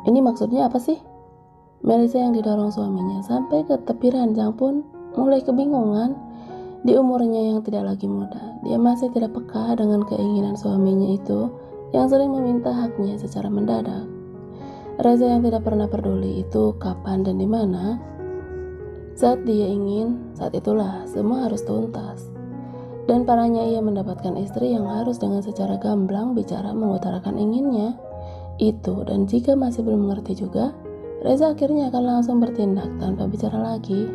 Ini maksudnya apa sih? Melisa yang didorong suaminya sampai ke tepi ranjang pun mulai kebingungan. Di umurnya yang tidak lagi muda, dia masih tidak peka dengan keinginan suaminya itu yang sering meminta haknya secara mendadak. Reza yang tidak pernah peduli itu kapan dan di mana. Saat dia ingin, saat itulah semua harus tuntas. Dan parahnya ia mendapatkan istri yang harus dengan secara gamblang bicara mengutarakan inginnya itu, dan jika masih belum mengerti juga, Reza akhirnya akan langsung bertindak tanpa bicara lagi.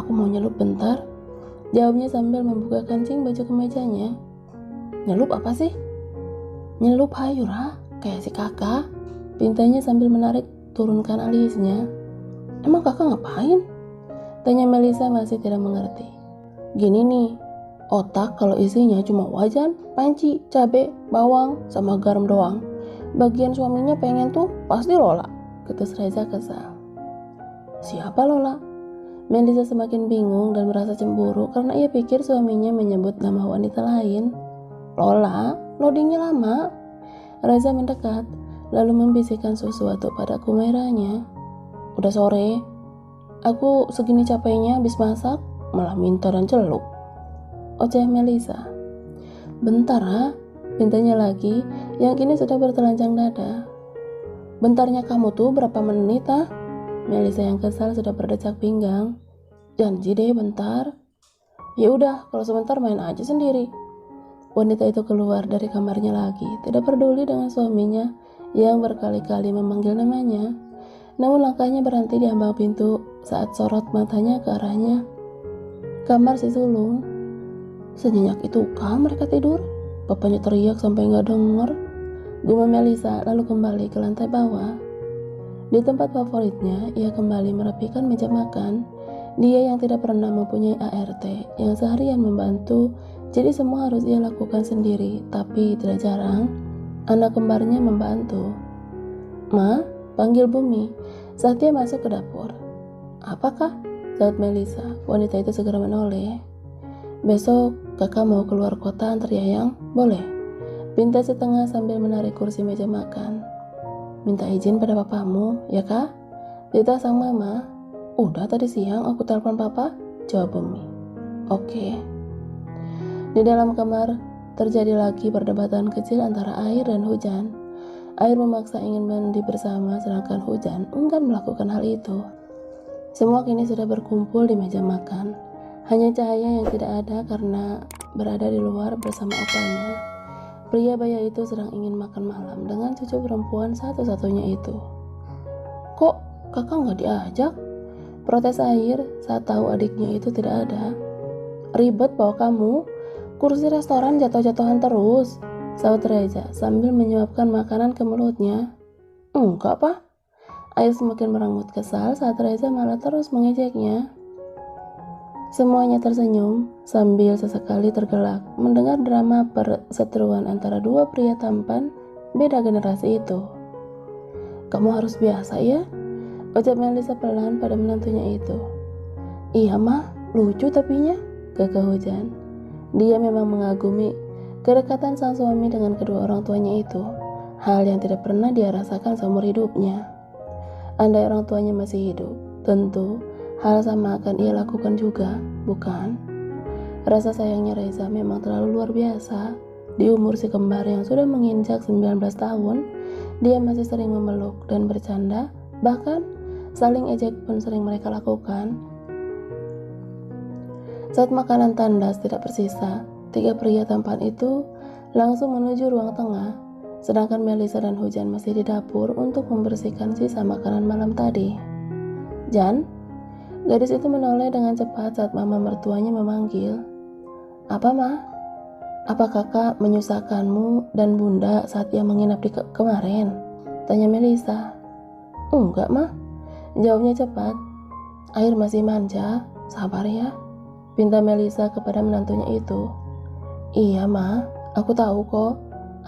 Aku mau nyelup bentar, jawabnya sambil membuka kancing baju kemejanya. Nyelup apa sih? Nyelup hayura, kayak si kakak, pintanya sambil menarik turunkan alisnya. Emang kakak ngapain? Tanya Melisa masih tidak mengerti. Gini nih, otak kalau isinya cuma wajan, panci, cabe, bawang, sama garam doang. Bagian suaminya pengen tuh pasti Lola, ketus Reza kesal. Siapa Lola? Melisa semakin bingung dan merasa cemburu karena ia pikir suaminya menyebut nama wanita lain. Lola, loadingnya lama. Reza mendekat, lalu membisikkan sesuatu pada kumeranya. Udah sore, aku segini capeknya habis masak, malah minta dan celup. Oceh Melisa. Bentar pintanya lagi, yang kini sudah bertelanjang dada. Bentarnya kamu tuh berapa menit Melisa yang kesal sudah berdecak pinggang. Janji deh bentar. Ya udah, kalau sebentar main aja sendiri. Wanita itu keluar dari kamarnya lagi, tidak peduli dengan suaminya yang berkali-kali memanggil namanya. Namun langkahnya berhenti di ambang pintu saat sorot matanya ke arahnya. Kamar si sulung. Senyenyak itukah mereka tidur? Papanya teriak sampai gak denger. Gumam Melisa lalu kembali ke lantai bawah. Di tempat favoritnya, ia kembali merapikan meja makan. Dia yang tidak pernah mempunyai ART, yang seharian membantu, jadi semua harus ia lakukan sendiri. Tapi tidak jarang, anak kembarnya membantu. Ma, panggil Bumi, saat dia masuk ke dapur. Apakah? Saat Melisa, wanita itu segera menoleh. Besok kakak mau keluar kota antar Yayang, boleh? Pinta setengah sambil menarik kursi meja makan. Minta izin pada papamu, ya kak? Dita sang mama. Udah tadi siang aku telepon papa, jawab Bumi. Oke. Di dalam kamar terjadi lagi perdebatan kecil antara air dan hujan. Air memaksa ingin mandi bersama sedangkan hujan enggan melakukan hal itu. Semua kini sudah berkumpul di meja makan. Hanya cahaya yang tidak ada karena berada di luar bersama opanya. Pria baya itu sedang ingin makan malam dengan cucu perempuan satu-satunya itu. Kok kakak nggak diajak? Protes Air saat tahu adiknya itu tidak ada. Ribet bawa kamu, kursi restoran jatuh-jatuhan terus, saut Reza sambil menyuapkan makanan ke mulutnya. Enggak pak. Air semakin merengut kesal saat Reza malah terus mengejeknya. Semuanya tersenyum sambil sesekali tergelak mendengar drama perseteruan antara dua pria tampan beda generasi itu. Kamu harus biasa ya, ucap Melisa pelan pada menantunya itu. Iya mah, lucu tapinya, kekeh Hujan. Dia memang mengagumi kedekatan sang suami dengan kedua orang tuanya itu, hal yang tidak pernah dia rasakan seumur hidupnya. Andai orang tuanya masih hidup, tentu hal sama akan ia lakukan juga, bukan? Rasa sayangnya Reza memang terlalu luar biasa. Di umur si kembar yang sudah menginjak 19 tahun, dia masih sering memeluk dan bercanda, bahkan saling ejek pun sering mereka lakukan. Saat makanan tandas tidak bersisa, tiga pria tampan itu langsung menuju ruang tengah, sedangkan Melisa dan Hujan masih di dapur untuk membersihkan sisa makanan malam tadi. Jan? Gadis itu menoleh dengan cepat saat mama mertuanya memanggil. Apa mah? Apa kakak menyusahkanmu dan bunda saat ia menginap di kemarin? Tanya Melisa. Enggak mah, jawabnya cepat. Air masih manja, sabar ya, pinta Melisa kepada menantunya itu. Iya mah, aku tahu kok,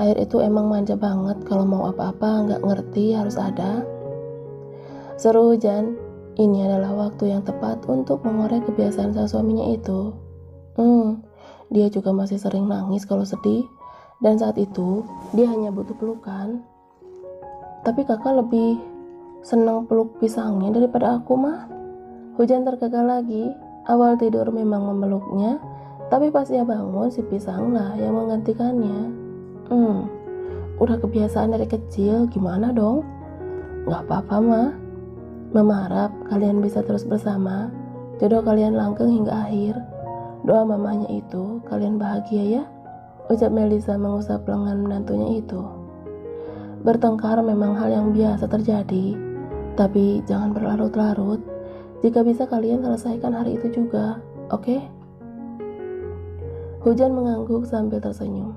Air itu emang manja banget, kalau mau apa-apa nggak ngerti harus ada. Seru Hujan. Ini adalah waktu yang tepat untuk mengorek kebiasaan sang suaminya itu. Dia juga masih sering nangis kalau sedih, dan saat itu dia hanya butuh pelukan. Tapi kakak lebih senang peluk pisangnya daripada aku mah. Hujan terkekang lagi. Awal tidur memang memeluknya, tapi pas ia bangun si pisanglah yang menggantikannya. Udah kebiasaan dari kecil, gimana dong? Gak apa-apa mah. Mama harap kalian bisa terus bersama, jodoh kalian langgeng hingga akhir. Doa mamanya itu kalian bahagia ya, ucap Melisa mengusap lengan menantunya itu. Bertengkar memang hal yang biasa terjadi, tapi jangan berlarut-larut. Jika bisa kalian selesaikan hari itu juga, oke? Hujan mengangguk sambil tersenyum.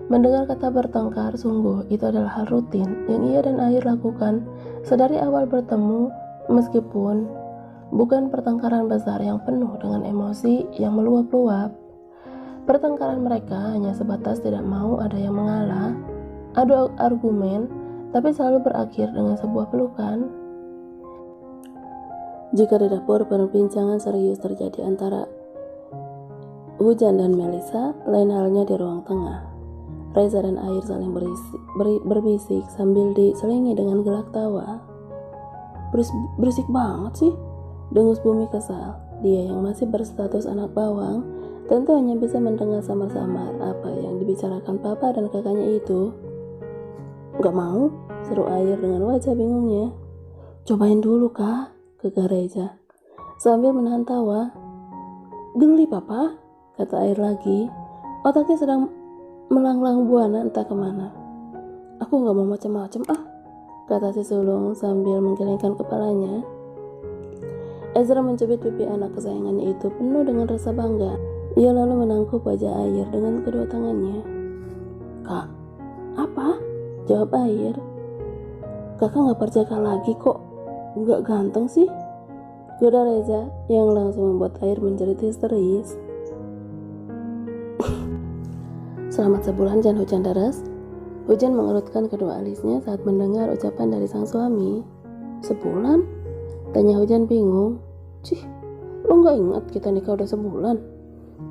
Mendengar kata bertengkar, sungguh itu adalah hal rutin yang ia dan Air lakukan sedari awal bertemu, meskipun bukan pertengkaran besar yang penuh dengan emosi yang meluap-luap. Pertengkaran mereka hanya sebatas tidak mau ada yang mengalah, adu argumen, tapi selalu berakhir dengan sebuah pelukan. Jika di dapur perbincangan serius terjadi antara Hujan dan Melisa, lain halnya di ruang tengah. Reza dan Air saling berbisik sambil diselingi dengan gelak tawa. Berisik banget sih, dengus Bumi kesal. Dia yang masih berstatus anak bawang tentu hanya bisa mendengar samar-samar apa yang dibicarakan papa dan kakaknya itu. Gak mau, seru Air dengan wajah bingungnya. Cobain dulu kak, kekeh Reza sambil menahan tawa. Geli papa, kata Air lagi. Otaknya sedang melanglang buana entah kemana. Aku gak mau macam-macam kata si sulung sambil menggelengkan kepalanya. Ezra mencubit pipi anak kesayangannya itu penuh dengan rasa bangga. Ia lalu menangkup wajah Air dengan kedua tangannya. Kak, apa? Jawab Air. Kakak gak percaya lagi kok. Gak ganteng sih, goda Reza yang langsung membuat Air menjerit histeris. Selamat sebulan jangan hujan deras. Hujan mengerutkan kedua alisnya saat mendengar ucapan dari sang suami. Sebulan? Tanya Hujan bingung. Cih, lo gak ingat kita nikah udah sebulan?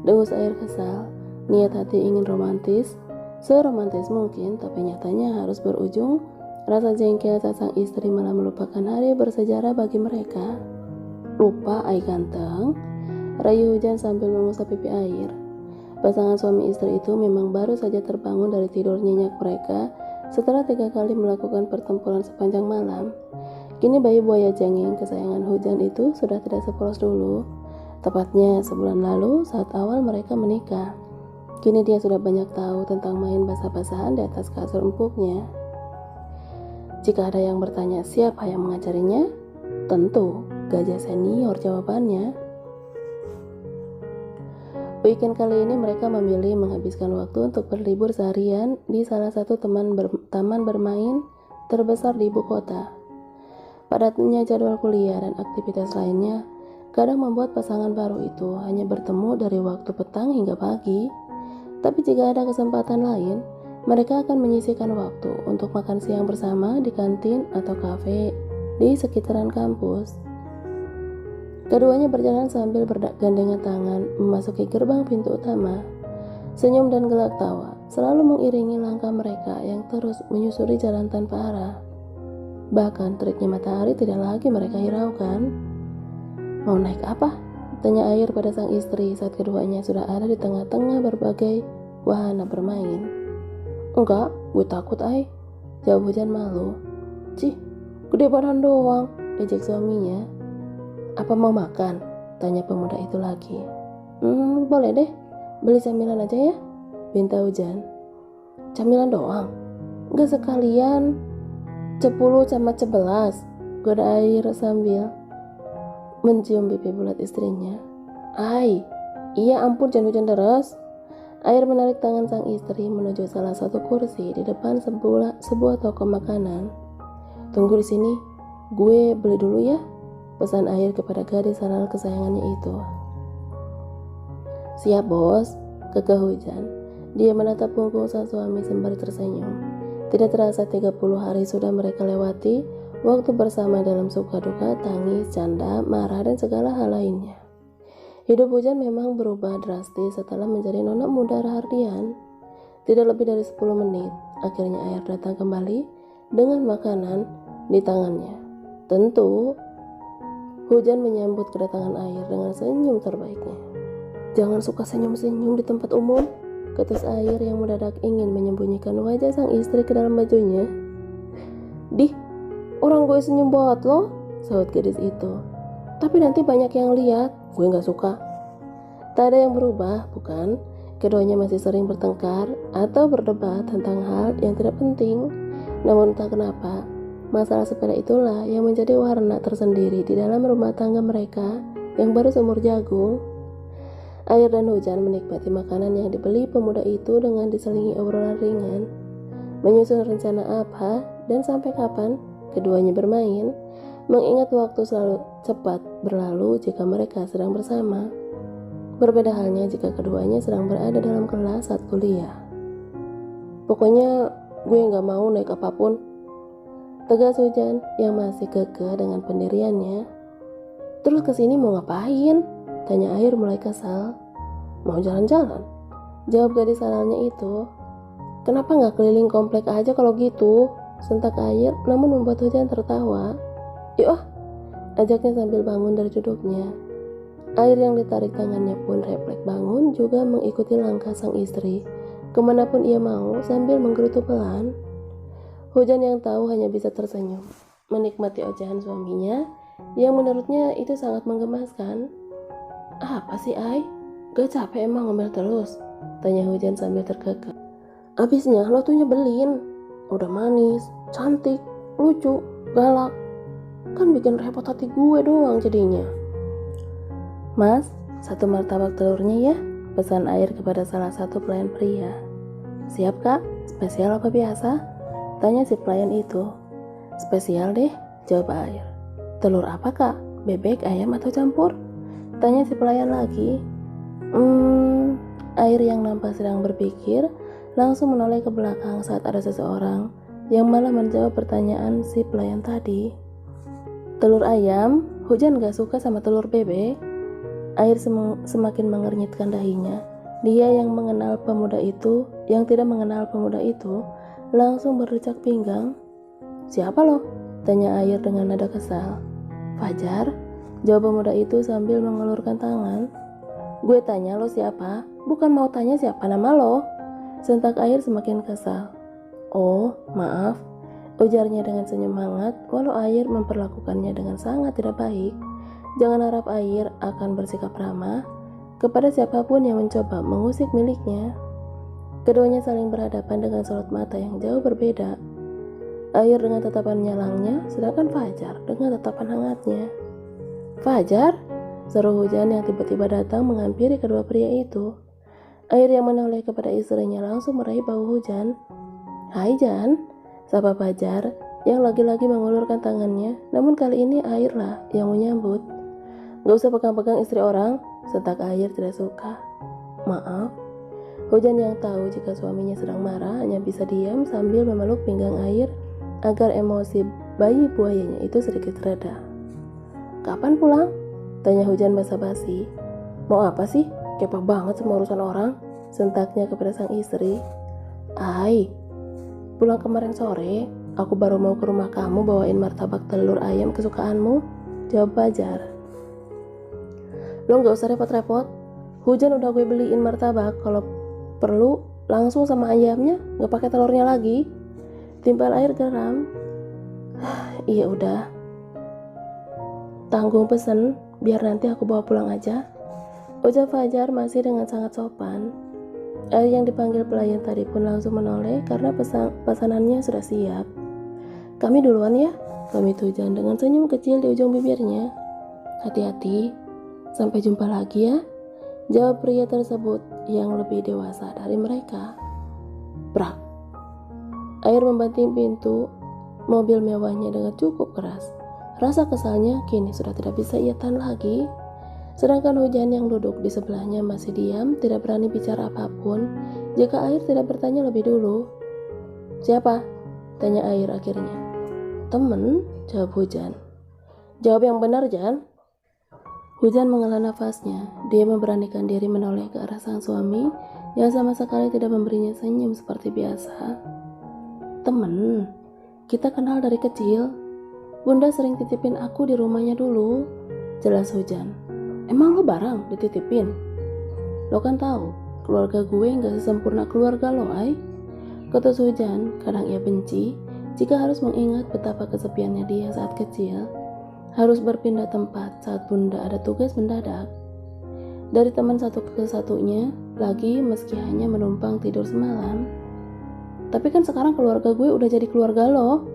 Dengus Air kesal. Niat hati ingin romantis, seromantis mungkin, tapi nyatanya harus berujung rasa jengkel saat sang istri malah melupakan hari bersejarah bagi mereka. Lupa, ai ganteng, rayu Hujan sambil mengusap pipi Air. Pasangan suami istri itu memang baru saja terbangun dari tidur nyenyak mereka setelah 3 kali melakukan pertempuran sepanjang malam. Kini bayi buaya jengeng kesayangan Hujan itu sudah tidak sepolos dulu, tepatnya sebulan lalu saat awal mereka menikah. Kini dia sudah banyak tahu tentang main basah-basahan di atas kasur empuknya. Jika ada yang bertanya siapa yang mengajarinya, tentu gajah senior jawabannya. Weekend kali ini mereka memilih menghabiskan waktu untuk berlibur seharian di salah satu taman bermain terbesar di ibu kota. Padatnya jadwal kuliah dan aktivitas lainnya kadang membuat pasangan baru itu hanya bertemu dari waktu petang hingga pagi. Tapi jika ada kesempatan lain, mereka akan menyisihkan waktu untuk makan siang bersama di kantin atau kafe di sekitaran kampus. Keduanya berjalan sambil bergandengan tangan memasuki gerbang pintu utama. Senyum dan gelak tawa selalu mengiringi langkah mereka yang terus menyusuri jalan tanpa arah. Bahkan teriknya matahari tidak lagi mereka hiraukan. Mau naik apa? Tanya Air pada sang istri saat keduanya sudah ada di tengah-tengah berbagai wahana bermain. Enggak, gue takut jawab Hujan malu. Cih, gede badan doang, ejek suaminya. Apa mau makan? Tanya pemuda itu lagi. Boleh deh, beli camilan aja ya, pinta Hujan. Camilan doang? Enggak sekalian 10 sama 11, goda Air sambil mencium pipi bulat istrinya. Iya ampun jangan hujan deras. Air menarik tangan sang istri menuju salah satu kursi di depan sebuah toko makanan. Tunggu di sini, gue beli dulu ya, pesan Air kepada gadis halal kesayangannya itu. Siap bos, kekeh Hujan. Dia menatap punggung sang suami sembari tersenyum. Tidak terasa 30 hari sudah mereka lewati, waktu bersama dalam suka duka, tangis, canda, marah, dan segala hal lainnya. Hidup Hujan memang berubah drastis setelah menjadi nona muda Rahardian. Tidak lebih dari 10 menit, akhirnya Air datang kembali dengan makanan di tangannya. Tentu, hujan menyambut kedatangan air dengan senyum terbaiknya. "Jangan suka senyum-senyum di tempat umum," ketus air yang mendadak ingin menyembunyikan wajah sang istri ke dalam bajunya. "Dih, orang gue senyum buat lo," sahut gadis itu. "Tapi nanti banyak yang lihat, gue gak suka." Tak ada yang berubah, bukan? Keduanya masih sering bertengkar atau berdebat tentang hal yang tidak penting. Namun entah kenapa, masalah sepele itulah yang menjadi warna tersendiri di dalam rumah tangga mereka yang baru seumur jagung. Air dan hujan menikmati makanan yang dibeli pemuda itu dengan diselingi obrolan ringan, menyusun rencana apa dan sampai kapan keduanya bermain, mengingat waktu selalu cepat berlalu jika mereka sedang bersama. Berbeda halnya jika keduanya sedang berada dalam kelas saat kuliah. "Pokoknya gue gak mau naik apapun," tegas hujan yang masih kekeh dengan pendiriannya. "Terus kesini mau ngapain?" tanya air mulai kesal. "Mau jalan-jalan," jawab gadis halalnya itu. "Kenapa gak keliling komplek aja kalau gitu?" sentak air namun membuat hujan tertawa. "Yuk ah," ajaknya sambil bangun dari duduknya. Air yang ditarik tangannya pun refleks bangun juga mengikuti langkah sang istri kemanapun ia mau sambil menggerutu pelan. Hujan yang tahu hanya bisa tersenyum, menikmati ocehan suaminya yang menurutnya itu sangat menggemaskan. "Apa sih, Ai? Gak capek emang ngomel terus?" tanya hujan sambil terkekeh. "Abisnya lo tuh nyebelin. Udah manis, cantik, lucu, galak. Kan bikin repot hati gue doang jadinya." "Mas, satu martabak telurnya ya," pesan air kepada salah satu pelayan pria. "Siap kak, spesial apa biasa?" tanya si pelayan itu. "Spesial deh," jawab air. "Telur apa kak? Bebek, ayam atau campur?" tanya si pelayan lagi. Air yang nampak sedang berpikir langsung menoleh ke belakang saat ada seseorang yang malah menjawab pertanyaan si pelayan tadi. "Telur ayam, hujan gak suka sama telur bebek?" Air semakin mengernyitkan dahinya. Dia yang mengenal pemuda itu, yang tidak mengenal pemuda itu, langsung berdecak pinggang. "Siapa lo?" tanya air dengan nada kesal. "Fajar," jawab pemuda itu sambil mengulurkan tangan. "Gue tanya lo siapa, bukan mau tanya siapa nama lo," sentak air semakin kesal. "Oh, maaf," ujarnya dengan senyum hangat, walau air memperlakukannya dengan sangat tidak baik. Jangan harap air akan bersikap ramah kepada siapapun yang mencoba mengusik miliknya. Keduanya saling berhadapan dengan sorot mata yang jauh berbeda. Air dengan tatapan nyalangnya, sedangkan Fajar dengan tatapan hangatnya. "Fajar!" seru hujan yang tiba-tiba datang menghampiri kedua pria itu. Air yang menoleh kepada istrinya langsung meraih bau hujan. "Hai Jan," sapa Fajar yang lagi-lagi mengulurkan tangannya, namun kali ini airlah yang menyambut. "Gak usah pegang-pegang istri orang," sentak air tidak suka. "Maaf." Hujan yang tahu jika suaminya sedang marah hanya bisa diam sambil memeluk pinggang air agar emosi bayi buayanya itu sedikit reda. "Kapan pulang?" tanya hujan basa-basi. "Mau apa sih? Kepo banget sama urusan orang," sentaknya kepada sang istri. "Ai, pulang kemarin sore, aku baru mau ke rumah kamu bawain martabak telur ayam kesukaanmu," jawab Fajar. "Lo gak usah repot-repot, hujan udah gue beliin martabak, kalau perlu langsung sama ayamnya, gak pakai telurnya lagi," timpal air geram. "Iya udah, tanggung pesen, biar nanti aku bawa pulang aja," ucap Fajar masih dengan sangat sopan. Air yang dipanggil pelayan tadi pun langsung menoleh karena pesanannya sudah siap. "Kami duluan ya," pamit hujan dengan senyum kecil di ujung bibirnya. "Hati-hati. Sampai jumpa lagi ya," jawab pria tersebut yang lebih dewasa dari mereka. Brak. Air membanting pintu mobil mewahnya dengan cukup keras. Rasa kesalnya kini sudah tidak bisa ia tahan lagi. Sedangkan hujan yang duduk di sebelahnya masih diam, tidak berani bicara apapun jika air tidak bertanya lebih dulu. "Siapa?" tanya air akhirnya. "Temen," jawab hujan. "Jawab yang benar, Jan." Hujan menghela nafasnya. Dia memberanikan diri menoleh ke arah sang suami yang sama sekali tidak memberinya senyum seperti biasa. "Temen," Kita kenal dari kecil. Bunda sering titipin aku di rumahnya dulu, jelas Hujan. Emang lo barang dititipin? Lo kan tahu, keluarga gue gak sesempurna keluarga lo, Ai. Ketus Hujan, kadang ia benci jika harus mengingat betapa kesepiannya dia saat kecil, harus berpindah tempat saat bunda ada tugas mendadak. Dari teman satu ke satunya, lagi meski hanya menumpang tidur semalam. Tapi kan sekarang keluarga gue udah jadi keluarga lo.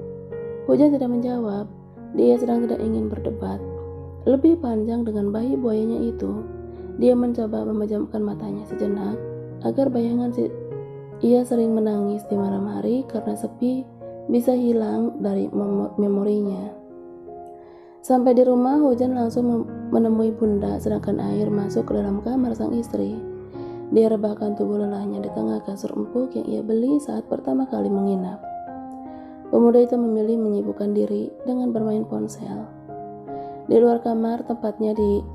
Hujan tidak menjawab, dia sedang tidak ingin berdebat. Lebih panjang dengan bayi buayanya itu, dia mencoba memejamkan matanya sejenak, agar bayangan ia sering menangis di malam hari karena sepi bisa hilang dari memorinya. Sampai di rumah, Hujan langsung menemui bunda sedangkan air masuk ke dalam kamar sang istri. Dia rebahkan tubuh lelahnya di tengah kasur empuk yang ia beli saat pertama kali menginap. Pemuda itu memilih menyibukkan diri dengan bermain ponsel. Di luar kamar, tepatnya di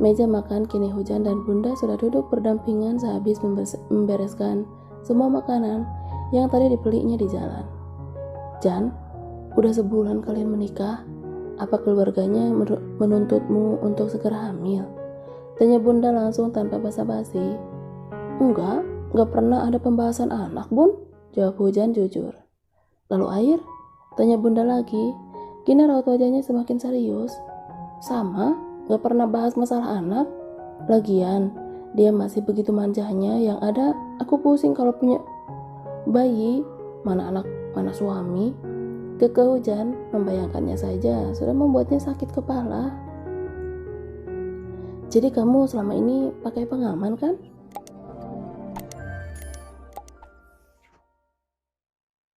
meja makan, kini Hujan dan bunda sudah duduk berdampingan sehabis membereskan semua makanan yang tadi dibelinya di jalan. Jan, udah sebulan kalian menikah? Apa keluarganya menuntutmu untuk segera hamil? Tanya bunda langsung tanpa basa-basi. Enggak pernah ada pembahasan anak, Bun, jawab Hujan jujur. Lalu air? Tanya bunda lagi. Kini raut wajahnya semakin serius. Sama, gak pernah bahas masalah anak. Lagian, dia masih begitu manjanya, yang ada aku pusing kalau punya bayi. Mana anak, mana suami. Kekeh Hujan, membayangkannya saja sudah membuatnya sakit kepala. Jadi kamu selama ini pakai pengaman kan?